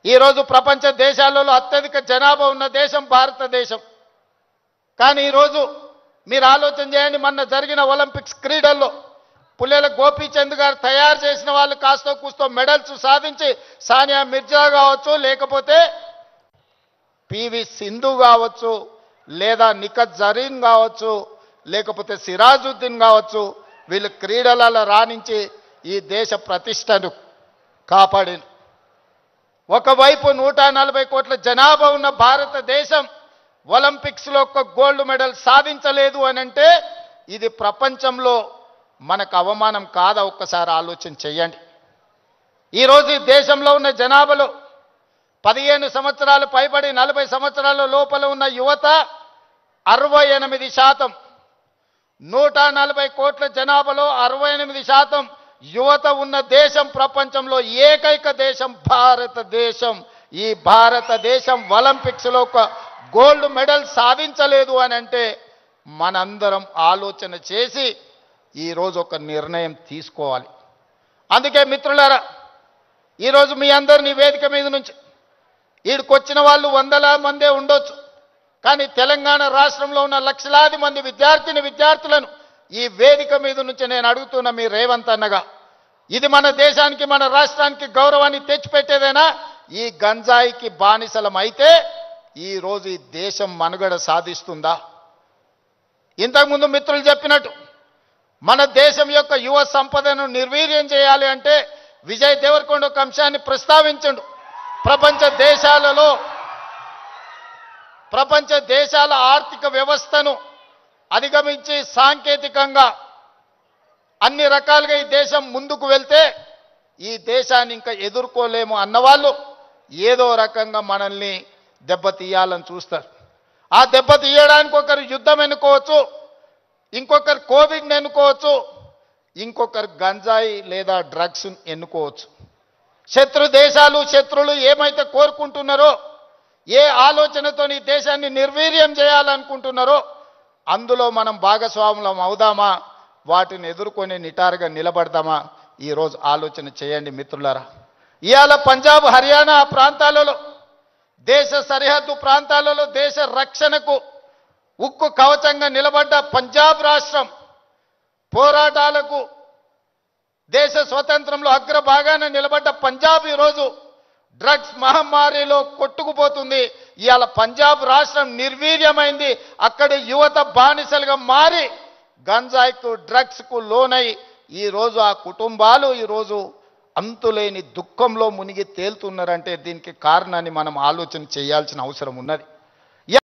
ఈరోజు ప్రపంచ దేశాలలో అత్యధిక జనాభా ఉన్న దేశం భారతదేశం. కానీ ఈరోజు మీరు ఆలోచన చేయండి, మొన్న జరిగిన ఒలింపిక్స్ క్రీడల్లో పుల్లెల గోపీచంద్ గారు తయారు చేసిన వాళ్ళు కాస్తో కూస్తో మెడల్స్ సాధించి సానియా మిర్జా కావచ్చు, లేకపోతే పివి సింధు కావచ్చు, లేదా నిఖత్ జరీన్ కావచ్చు, లేకపోతే సిరాజుద్దీన్ కావచ్చు, వీళ్ళు క్రీడలలో రాణించి ఈ దేశ ప్రతిష్టను కాపాడిన. ఒకవైపు 140 కోట్ల జనాభా ఉన్న భారతదేశం ఒలింపిక్స్లో ఒక్క గోల్డ్ మెడల్ సాధించలేదు అని అంటే ఇది ప్రపంచంలో మనకు అవమానం కాదా? ఒక్కసారి ఆలోచన చేయండి. ఈరోజు ఈ దేశంలో ఉన్న జనాభాలో 15 సంవత్సరాలు పైబడి 40 సంవత్సరాల లోపల ఉన్న యువత 68%. 140 కోట్ల జనాభాలో 68% యువత ఉన్న దేశం ప్రపంచంలో ఏకైక దేశం భారతదేశం. ఈ భారతదేశం ఒలింపిక్స్లో ఒక గోల్డ్ మెడల్ సాధించలేదు అని అంటే మనందరం ఆలోచన చేసి ఈరోజు ఒక నిర్ణయం తీసుకోవాలి. అందుకే మిత్రులారా, ఈరోజు మీ అందరినీ వేదిక మీద నుంచి ఈడికొచ్చిన వాళ్ళు వందల మందే ఉండొచ్చు, కానీ తెలంగాణ రాష్ట్రంలో ఉన్న లక్షలాది మంది విద్యార్థులను ఈ వేదిక మీద నుంచి నేను అడుగుతున్న మీ రేవంత్ అన్నగా, ఇది మన దేశానికి మన రాష్ట్రానికి గౌరవాన్ని తెచ్చిపెట్టేదేనా? ఈ గంజాయికి బానిసలం అయితే ఈరోజు ఈ దేశం మనుగడ సాధిస్తుందా? ఇంతకుముందు మిత్రులు చెప్పినట్టు మన దేశం యొక్క యువ సంపదను నిర్వీర్యం చేయాలి అంటే విజయ్ దేవరకొండ ఒక అంశాన్ని ప్రస్తావించండు. ప్రపంచ దేశాల ఆర్థిక వ్యవస్థను అధిగమించి సాంకేతికంగా అన్ని రకాలుగా ఈ దేశం ముందుకు వెళ్తే ఈ దేశాన్ని ఇంకా ఎదుర్కోలేము అన్నవాళ్ళు ఏదో రకంగా మనల్ని దెబ్బతీయాలని చూస్తారు. ఆ దెబ్బతీయడానికి ఒకరు యుద్ధం ఎన్నుకోవచ్చు, ఇంకొకరు కోవిడ్ని ఎన్నుకోవచ్చు, ఇంకొకరు గంజాయి లేదా డ్రగ్స్ ఎన్నుకోవచ్చు. శత్రులు ఏమైతే కోరుకుంటున్నారో, ఏ ఆలోచనతో ఈ దేశాన్ని నిర్వీర్యం చేయాలనుకుంటున్నారో అందులో మనం భాగస్వాములం అవుదామా, వాటిని ఎదుర్కొని నిటారుగా నిలబడదామా? ఈరోజు ఆలోచన చేయండి మిత్రులారా. ఇవాళ పంజాబ్, హర్యానా ప్రాంతాలలో, దేశ సరిహద్దు ప్రాంతాలలో దేశ రక్షణకు ఉక్కు కవచంగా నిలబడ్డ పంజాబ్ రాష్ట్రం, పోరాటాలకు దేశ స్వతంత్రంలో అగ్రభాగాన నిలబడ్డ పంజాబ్ ఈరోజు డ్రగ్స్ మహమ్మారిలో కొట్టుకుపోతుంది. ఇవాళ పంజాబ్ రాష్ట్రం నిర్వీర్యమైంది. అక్కడి యువత బానిసలుగా మారి గంజాయికు డ్రగ్స్కు లోనై ఈరోజు ఆ కుటుంబాలు ఈరోజు అంతులేని దుఃఖంలో మునిగి తేలుతున్నారంటే దీనికి కారణాన్ని మనం ఆలోచన చేయాల్సిన అవసరం ఉన్నది.